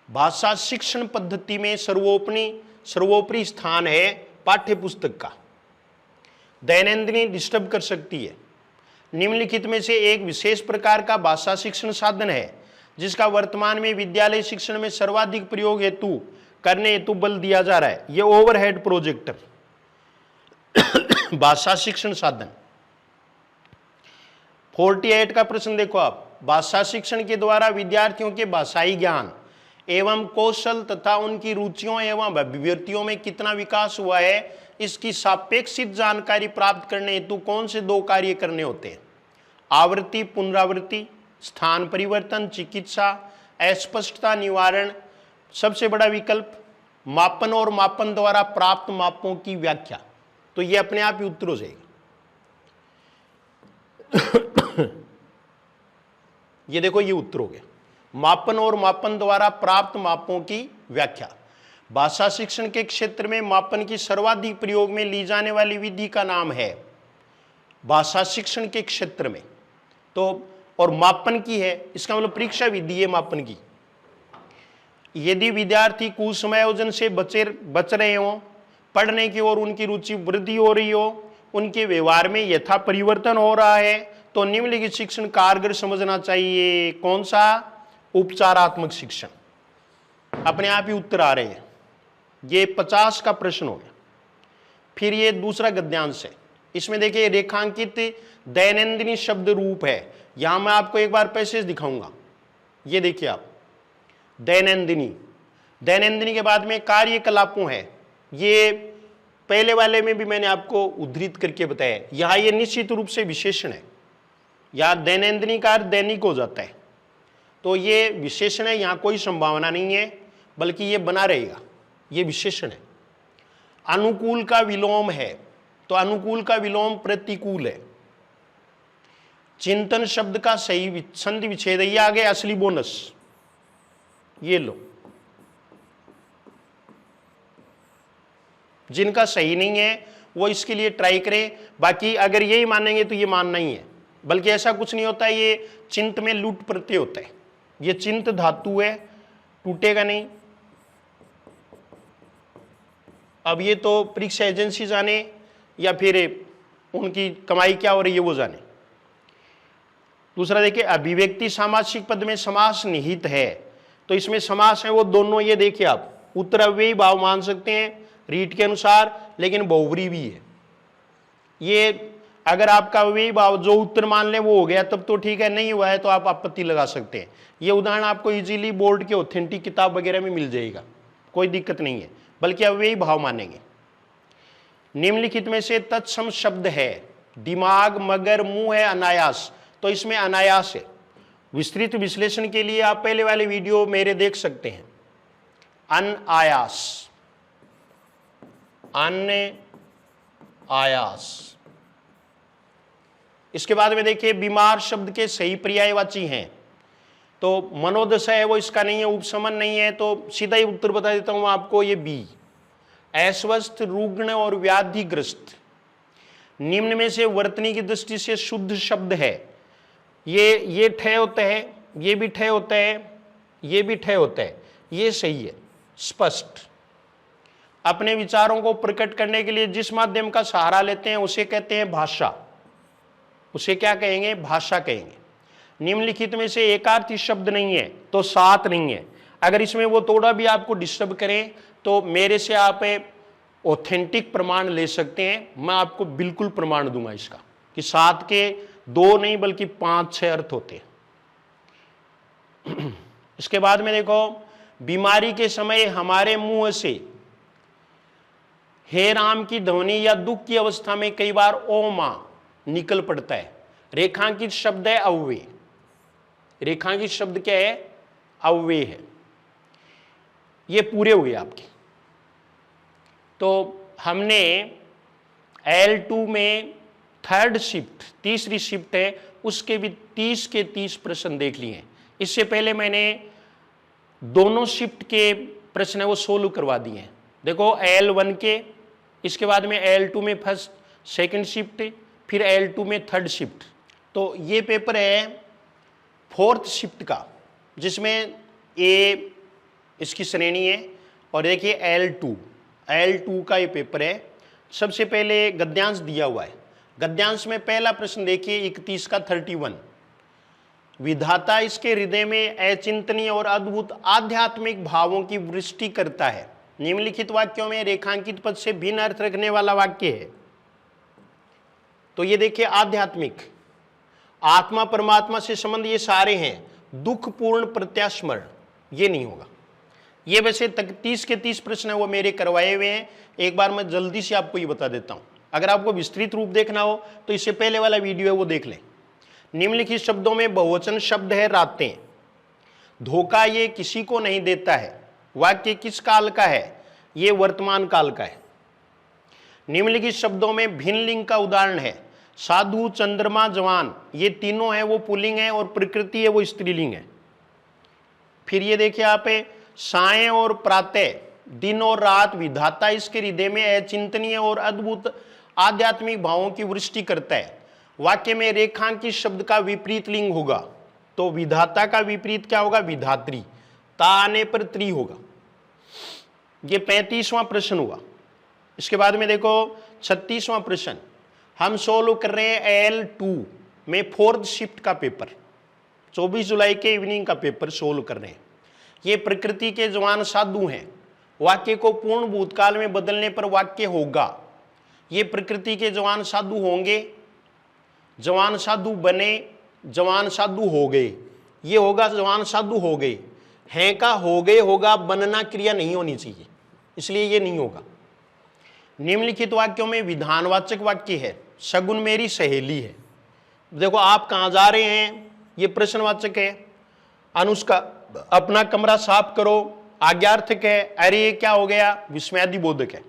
भाषा शिक्षण पद्धति में सर्वोपरि स्थान है पाठ्य पुस्तक का। दैनंदिनी डिस्टर्ब कर सकती है। निम्नलिखित में से एक विशेष प्रकार का भाषा शिक्षण साधन है जिसका वर्तमान में विद्यालय शिक्षण में सर्वाधिक प्रयोग करने हेतु बल दिया जा रहा है। यह ओवरहेड प्रोजेक्टर भाषा शिक्षण साधन। 48 का प्रश्न देखो आप। भाषा शिक्षण के द्वारा विद्यार्थियों के भाषाई ज्ञान एवं कौशल तथा उनकी रुचियों एवं अभिव्यक्तियों में कितना विकास हुआ है, इसकी सापेक्षित जानकारी प्राप्त करने हेतु कौन से दो कार्य करने होते हैं? आवृत्ति पुनरावृत्ति, स्थान परिवर्तन, चिकित्सा, अस्पष्टता निवारण। सबसे बड़ा विकल्प मापन और मापन द्वारा प्राप्त मापों की व्याख्या। तो ये अपने आप ही उत्तर हो जाएगा। ये देखो ये उत्तर हो गया, मापन और मापन द्वारा प्राप्त मापों की व्याख्या। भाषा शिक्षण के क्षेत्र में मापन की सर्वाधिक प्रयोग में ली जाने वाली विधि का नाम है भाषा शिक्षण के क्षेत्र में। तो और मापन की है, इसका मतलब परीक्षा विधि है मापन की। यदि विद्यार्थी कुसमयोजन से बच रहे हों, पढ़ने की ओर उनकी रुचि वृद्धि हो रही हो, उनके व्यवहार में यथा परिवर्तन हो रहा है, तो निम्नलिखित शिक्षण कारगर समझना चाहिए। कौन सा? उपचारात्मक शिक्षण। अपने आप ही उत्तर आ रहे हैं। ये 50 का प्रश्न हो गया। फिर ये दूसरा गद्यांश है। इसमें देखिए रेखांकित दैनंदिनी शब्द रूप है। यहां मैं आपको एक बार पैसेज दिखाऊंगा। ये देखिए आप, दैनंदिनी के बाद में कार्यकलापों है। ये पहले वाले में भी मैंने आपको उद्धृत करके बताया। यहां ये निश्चित रूप से विशेषण है। यहां दैनंदिनी का अर्थ दैनिक हो जाता है, तो ये विशेषण है। यहां कोई संभावना नहीं है, बल्कि ये बना रहेगा। ये विशेषण है। अनुकूल का विलोम है, तो अनुकूल का विलोम प्रतिकूल है। चिंतन शब्द का सही संधि विच्छेद है। ये आ गया असली बोनस। ये लो, जिनका सही नहीं है वो इसके लिए ट्राई करें। बाकी अगर यही मानेंगे तो ये मानना ही है, बल्कि ऐसा कुछ नहीं होता। ये चिंत में लूट प्रत्यय होता है। ये चिंत धातु है, टूटेगा नहीं। अब ये तो परीक्षा एजेंसी जाने या फिर उनकी कमाई क्या हो रही है वो जाने। दूसरा देखिए, अभिव्यक्ति सामासिक पद में समास निहित है, तो इसमें समास है वो दोनों। ये देखिए आप, उत्तर अव्ययी भाव मान सकते हैं रीट के अनुसार, लेकिन बहुव्रीहि भी है। ये अगर आपका अव्ययी भाव जो उत्तर मान ले वो हो गया तब तो ठीक है, नहीं हुआ है तो आप आपत्ति लगा सकते हैं। ये उदाहरण आपको इजीली बोर्ड के ऑथेंटिक किताब वगैरह में मिल जाएगा, कोई दिक्कत नहीं है, बल्कि अव्ययी भाव मानेंगे। निम्नलिखित में से तत्सम शब्द है दिमाग, मगर, मुंह है अनायास, तो इसमें अनायास है। विस्तृत विश्लेषण के लिए आप पहले वाले वीडियो मेरे देख सकते हैं। अनायास, अनायास। इसके बाद में देखिए बीमार शब्द के सही पर्यायवाची हैं, तो मनोदशा है वो इसका नहीं है, उपशमन नहीं है, तो सीधा ही उत्तर बता देता हूं आपको, ये बी। अस्वस्थ, रुग्ण और व्याधिग्रस्त। निम्न में से वर्तनी की दृष्टि से शुद्ध शब्द है। ये ठय होता है, ये भी ठय होता है, ये भी ठय होता है, ये सही है। स्पष्ट, अपने विचारों को प्रकट करने के लिए जिस माध्यम का सहारा लेते हैं उसे कहते हैं भाषा। उसे क्या कहेंगे? भाषा कहेंगे। निम्नलिखित में से एकार्थी शब्द नहीं है, तो सात नहीं है। अगर इसमें वो थोड़ा भी आपको डिस्टर्ब करें तो मेरे से आप ऑथेंटिक प्रमाण ले सकते हैं। मैं आपको बिल्कुल प्रमाण दूंगा इसका कि 7 के 2 नहीं बल्कि 5-6 अर्थ होते हैं। इसके बाद में देखो, बीमारी के समय हमारे मुंह से हे राम की ध्वनि या दुख की अवस्था में कई बार ओ मां निकल पड़ता है। रेखांकित शब्द है अव्यय। रेखांकित शब्द क्या है? अव्यय है। ये पूरे हुए आपके। तो हमने L2 में थर्ड शिफ्ट, तीसरी शिफ्ट है, उसके भी 30 के 30 प्रश्न देख लिए हैं। इससे पहले मैंने दोनों शिफ्ट के प्रश्न है वो सोल्व करवा दिए हैं। देखो L1 के, इसके बाद में L2 में फर्स्ट सेकंड शिफ्ट, फिर L2 में थर्ड शिफ्ट। तो ये पेपर है फोर्थ शिफ्ट का, जिसमें ए इसकी श्रेणी है। और देखिए L2 का ये पेपर है। सबसे पहले गद्यांश दिया हुआ है। गद्यांश में पहला प्रश्न देखिए 31 का 31। विधाता इसके हृदय में अचिंतनीय और अद्भुत आध्यात्मिक भावों की वृष्टि करता है। निम्नलिखित वाक्यों में रेखांकित पद से भिन्न अर्थ रखने वाला वाक्य है। तो ये देखिए आध्यात्मिक, आत्मा परमात्मा से संबंध, ये सारे हैं। दुखपूर्ण प्रत्यास्मरण, ये नहीं होगा। ये वैसे 30 के 30 प्रश्न है वो मेरे करवाए हुए हैं। एक बार मैं जल्दी से आपको ये बता देता हूं। अगर आपको विस्तृत रूप देखना हो तो इससे पहले वाला वीडियो है वो देख लें। निम्नलिखित शब्दों में बहुवचन शब्द है रातें। धोखा ये किसी को नहीं देता है। वाक्य किस काल का है? ये वर्तमान काल का है। निम्नलिखित शब्दों में भिन्न लिंग का उदाहरण है। साधु, चंद्रमा, जवान, ये तीनों है वो पुल्लिंग है और प्रकृति है वो स्त्रीलिंग है। फिर ये देखिए आप सायं और प्रातः, दिन और रात, विधाता इसके हृदय में अचिंतनीय और अद्भुत आध्यात्मिक भावों की वृष्टि करता है। वाक्य में रेखांकित शब्द का विपरीत लिंग होगा। तो विधाता का विपरीत क्या होगा? विधात्री। ता आने पर त्री होगा। ये 35वां प्रश्न हुआ। इसके बाद में देखो 36वां प्रश्न हम सोल्व कर रहे हैं L2 में फोर्थ शिफ्ट का पेपर। 24 जुलाई के इवनिंग का पेपर सोल्व कर रहे हैं। ये प्रकृति के जवान साधु हैं। वाक्य को पूर्ण भूतकाल में बदलने पर वाक्य होगा ये प्रकृति के जवान साधु होंगे, जवान साधु बने, जवान साधु हो गए। ये होगा जवान साधु हो गए। हैं का हो गए होगा, बनना क्रिया नहीं होनी चाहिए, इसलिए ये नहीं होगा। निम्नलिखित वाक्यों में विधानवाचक वाक्य है। शगुन मेरी सहेली है। देखो आप कहाँ जा रहे हैं, ये प्रश्नवाचक है। अनुष्का अपना कमरा साफ करो, आज्ञार्थक है। अरे ये क्या हो गया? विस्मयादिबोधक है।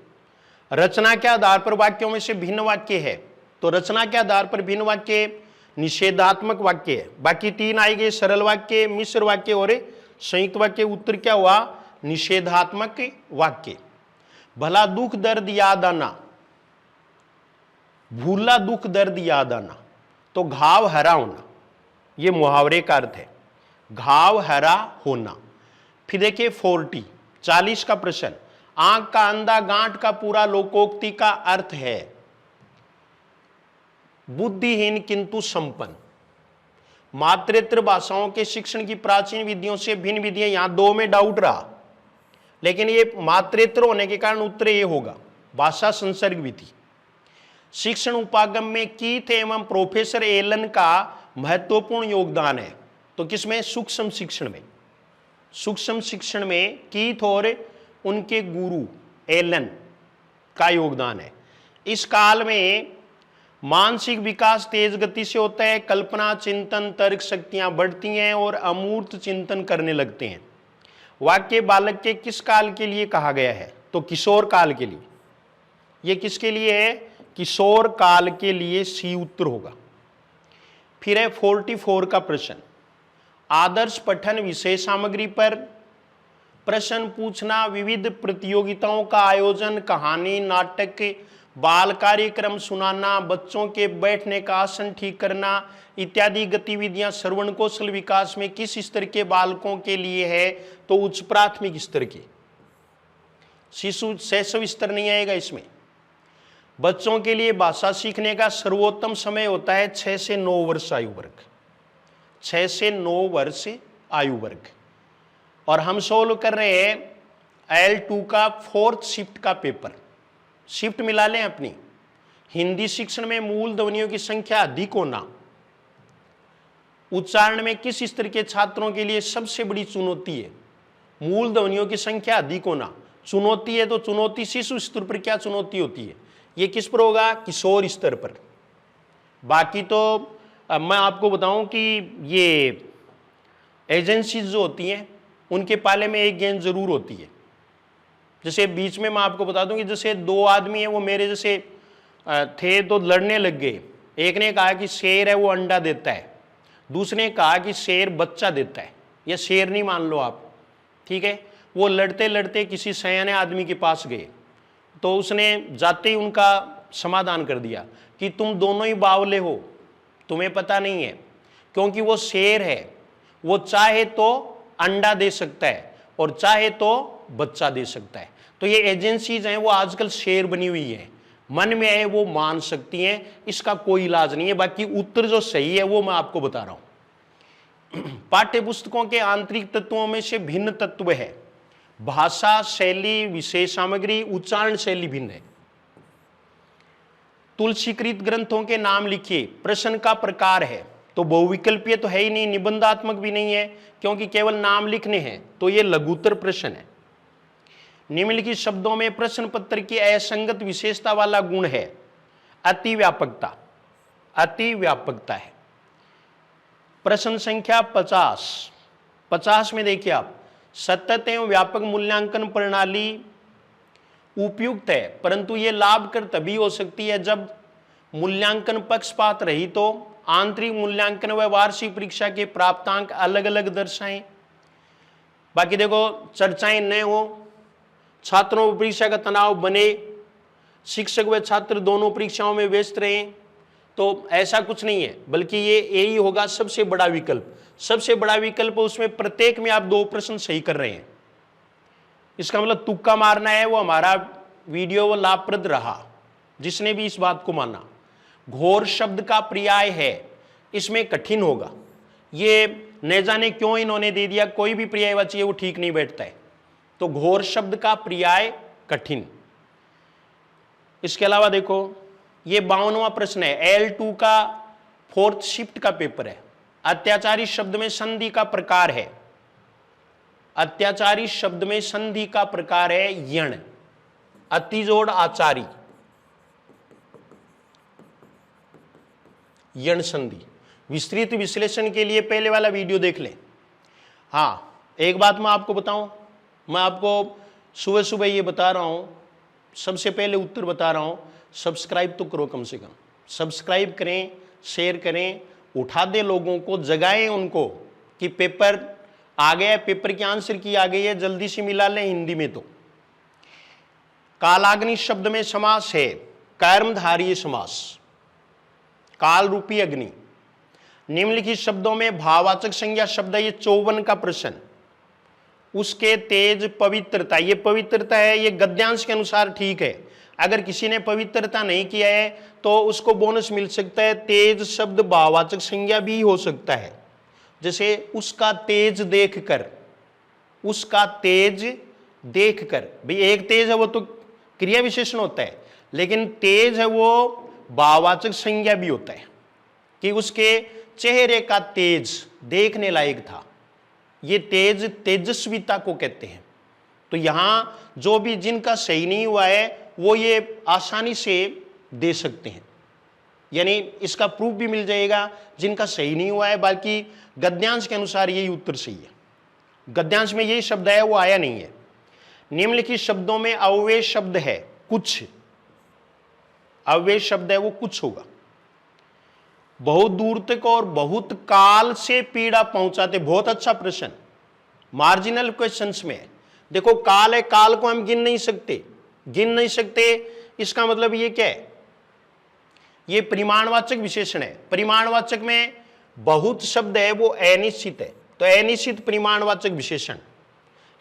रचना के आधार पर वाक्यों में से भिन्न वाक्य है। तो रचना के आधार पर भिन्न वाक्य निषेधात्मक वाक्य है। बाकी 3 आएंगे, सरल वाक्य, मिश्र वाक्य और संयुक्त वाक्य। उत्तर क्या हुआ? निषेधात्मक वाक्य। भला दुख दर्द याद आना, भूला दुख दर्द याद आना। तो घाव हरा होना, ये मुहावरे का अर्थ है, घाव हरा होना। फिर देखिए 40 का प्रश्न, आंख का अंधा गांठ का पूरा लोकोक्ति का अर्थ है बुद्धिहीन किंतु संपन्न। मातृत्व भाषाओं के शिक्षण की प्राचीन विधियों से भिन्न विधियां, यहां 2 में डाउट रहा, लेकिन ये मातृत्व होने के कारण उत्तर ये होगा भाषा संसर्ग विधि। शिक्षण उपागम में कीथ एवं प्रोफेसर एलन का महत्वपूर्ण योगदान है। तो किसमें? सूक्ष्म शिक्षण में। सूक्ष्म शिक्षण में कीथ और उनके गुरु एलन का योगदान है। इस काल में मानसिक विकास तेज गति से होता है। कल्पना, चिंतन, तर्क शक्तियां बढ़ती हैं और अमूर्त चिंतन करने लगते हैं। वाक्य बालक के किस काल के लिए कहा गया है? तो किशोर काल के लिए। यह किसके लिए है? किशोर काल के लिए सी उत्तर होगा। फिर है 44 का प्रश्न, आदर्श पठन विषय सामग्री पर प्रश्न पूछना, विविध प्रतियोगिताओं का आयोजन, कहानी, नाटक, बाल कार्यक्रम सुनाना, बच्चों के बैठने का आसन ठीक करना इत्यादि गतिविधियां श्रवण कौशल विकास में किस स्तर के बालकों के लिए है? तो उच्च प्राथमिक स्तर के। शिशु शैशव स्तर नहीं आएगा इसमें। बच्चों के लिए भाषा सीखने का सर्वोत्तम समय होता है 6 से 9 वर्ष आयु वर्ग। 6 से 9 वर्ष आयु वर्ग। और हम सोल्व कर रहे हैं L2 का 4th शिफ्ट का पेपर। शिफ्ट मिला लें अपनी। हिंदी शिक्षण में मूल ध्वनियों की संख्या अधिक होना उच्चारण में किस स्तर के छात्रों के लिए सबसे बड़ी चुनौती है? मूल ध्वनियों की संख्या अधिक होना चुनौती है, तो चुनौती शिशु स्तर पर क्या चुनौती होती है? ये किस पर होगा? किशोर स्तर पर। बाकी तो अब मैं आपको बताऊं कि ये एजेंसीज जो होती हैं उनके पाले में एक गेंद जरूर होती है। जैसे बीच में मैं आपको बता दूं कि जैसे दो आदमी हैं, वो मेरे जैसे थे, तो लड़ने लग गए। एक ने कहा कि शेर है वो अंडा देता है, दूसरे ने कहा कि शेर बच्चा देता है, या शेर नहीं मान लो आप, ठीक है। वो लड़ते लड़ते किसी सयाने आदमी के पास गए, तो उसने जाते ही उनका समाधान कर दिया कि तुम दोनों ही बावले हो, तुम्हें पता नहीं है, क्योंकि वो शेर है, वो चाहे तो अंडा दे सकता है और चाहे तो बच्चा दे सकता है। तो ये एजेंसीज हैं वो आजकल शेर बनी हुई है, मन में आए वो मान सकती हैं, इसका कोई इलाज नहीं है। बाकी उत्तर जो सही है वो मैं आपको बता रहा हूं। पाठ्य पुस्तकों के आंतरिक तत्वों में से भिन्न तत्व है। भाषा शैली, विशेष सामग्री, उच्चारण शैली भिन्न है। तुलसीकृत ग्रंथों के नाम लिखिए। प्रश्न का प्रकार है तो बहुविकल्पीय तो है ही नहीं, निबंधात्मक भी नहीं है, क्योंकि केवल नाम लिखने हैं, तो ये लघुत्तर प्रश्न है। निम्नलिखित शब्दों में प्रश्न पत्र की असंगत विशेषता वाला गुण है। अति व्यापकता, अति व्यापकता है। प्रश्न संख्या 50 में देखिए आप, सतत एवं व्यापक मूल्यांकन प्रणाली उपयुक्त है, परंतु यह लाभकर तभी हो सकती है जब मूल्यांकन पक्षपात रहित तो आंतरिक मूल्यांकन व वार्षिक परीक्षा के प्राप्तांक अलग अलग दर्शाएं। बाकी देखो, चर्चाएं न हो, छात्रों को परीक्षा का तनाव बने, शिक्षक व छात्र दोनों परीक्षाओं में व्यस्त रहें, तो ऐसा कुछ नहीं है, बल्कि ये यही होगा सबसे बड़ा विकल्प। सबसे बड़ा विकल्प, उसमें प्रत्येक में आप 2 प्रश्न सही कर रहे हैं। इसका मतलब तुक्का मारना है, वो हमारा वीडियो वो लाभप्रद रहा, जिसने भी इस बात को माना। घोर शब्द का पर्याय है, इसमें कठिन होगा। ये न जाने क्यों इन्होंने दे दिया, कोई भी पर्यायवाची है वो ठीक नहीं बैठता है, तो घोर शब्द का पर्याय कठिन। इसके अलावा देखो, ये 52वां प्रश्न है, L2 का 4th शिफ्ट का पेपर है। अत्याचारी शब्द में संधि का प्रकार है। अत्याचारी शब्द में संधि का प्रकार है यण। अतिजोड़ आचारी, यण संधि। विस्तृत विश्लेषण के लिए पहले वाला वीडियो देख लें। हाँ, एक बात मैं आपको बताऊं, मैं आपको सुबह सुबह ये बता रहा हूं, सबसे पहले उत्तर बता रहा हूं, सब्सक्राइब तो करो, कम से कम सब्सक्राइब करें, शेयर करें, उठा दे लोगों को, जगाएं उनको कि पेपर आ गया है, पेपर की आंसर की आ गई है, जल्दी से मिला लें हिंदी में। तो कालाग्नि शब्द में समास है कर्मधारय समास, काल रूपी अग्नि। निम्नलिखित शब्दों में भाववाचक संज्ञा शब्द है, ये 54 का प्रश्न। उसके तेज पवित्रता, ये पवित्रता है, ये गद्यांश के अनुसार ठीक है। अगर किसी ने पवित्रता नहीं किया है तो उसको बोनस मिल सकता है। तेज शब्द भाववाचक संज्ञा भी हो सकता है, जैसे उसका तेज देखकर, उसका तेज देखकर। भाई एक तेज है वो तो क्रिया विशेषण होता है, लेकिन तेज है वो भाववाचक संज्ञा भी होता है, कि उसके चेहरे का तेज देखने लायक था। ये तेज तेजस्विता को कहते हैं। तो यहां जो भी जिनका सही नहीं हुआ है वो ये आसानी से दे सकते हैं, यानी इसका प्रूफ भी मिल जाएगा जिनका सही नहीं हुआ है। बाकी गद्यांश के अनुसार यही उत्तर सही है। गद्यांश में यही शब्द है, वो आया नहीं है। निम्नलिखित शब्दों में अव्यय शब्द है कुछ, अव्यय शब्द है वो कुछ होगा। बहुत दूर तक और बहुत काल से पीड़ा पहुंचाते, बहुत अच्छा प्रश्न, मार्जिनल क्वेश्चंस में। देखो काल है, काल को हम गिन नहीं सकते, गिन नहीं सकते, इसका मतलब ये क्या है, ये परिमाणवाचक विशेषण है। परिमाणवाचक में बहुत शब्द है वो अनिश्चित है, तो अनिश्चित परिमाणवाचक विशेषण।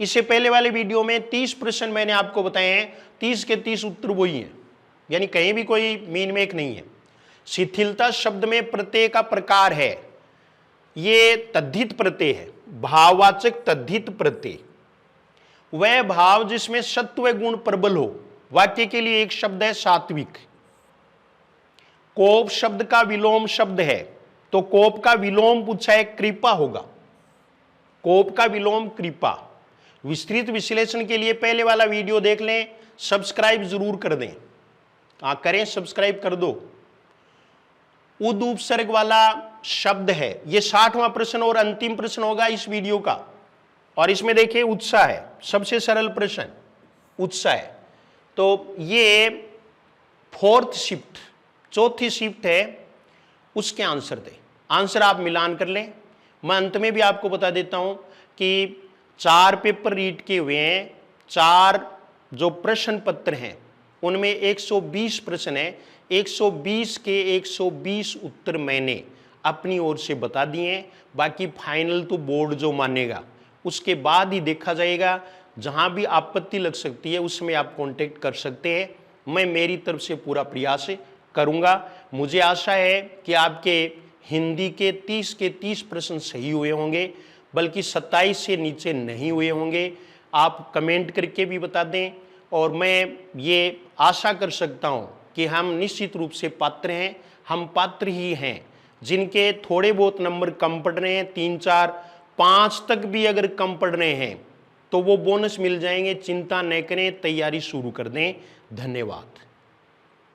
इससे पहले वाले वीडियो में 30 प्रश्न मैंने आपको बताए हैं, 30 के 30 उत्तर वही हैं, यानी कहीं भी कोई मीन मेक नहीं है। शिथिलता शब्द में प्रत्यय का प्रकार है, ये तद्धित प्रत्यय है, भाववाचक तद्धित प्रत्यय, वह भाव जिसमें सत्व गुण प्रबल हो। वाक्य के लिए एक शब्द है सात्विक। कोप शब्द का विलोम शब्द है, तो कोप का विलोम पूछा है, कृपा होगा। कोप का विलोम कृपा। विस्तृत विश्लेषण के लिए पहले वाला वीडियो देख लें, सब्सक्राइब जरूर कर दें। करें, सब्सक्राइब कर दो। उद उपसर्ग वाला शब्द है, यह 60वां प्रश्न और अंतिम प्रश्न होगा इस वीडियो का। और इसमें देखिए उत्साह है, सबसे सरल प्रश्न उत्साह है। तो ये फोर्थ शिफ्ट, चौथी शिफ्ट है, उसके आंसर दे। आंसर आप मिलान कर लें। मैं अंत में भी आपको बता देता हूं कि 4 पेपर रीड किए हुए हैं, 4 जो प्रश्न पत्र हैं उनमें 120 प्रश्न है। 120 के 120 उत्तर मैंने अपनी ओर से बता दिए हैं। बाकी फाइनल तो बोर्ड जो मानेगा, उसके बाद ही देखा जाएगा। जहां भी आपत्ति लग सकती है उसमें आप कांटेक्ट कर सकते हैं। मैं मेरी तरफ से पूरा प्रयास करूंगा। मुझे आशा है कि आपके हिंदी के 30 के 30 प्रश्न सही हुए होंगे, बल्कि 27 से नीचे नहीं हुए होंगे। आप कमेंट करके भी बता दें, और मैं ये आशा कर सकता हूं कि हम निश्चित रूप से पात्र हैं। हम पात्र ही हैं जिनके थोड़े बहुत नंबर कम पड़ रहे हैं, 3, 4, 5 तक भी अगर कम पड़ रहे हैं तो वो बोनस मिल जाएंगे। चिंता न करें, तैयारी शुरू कर दें। धन्यवाद।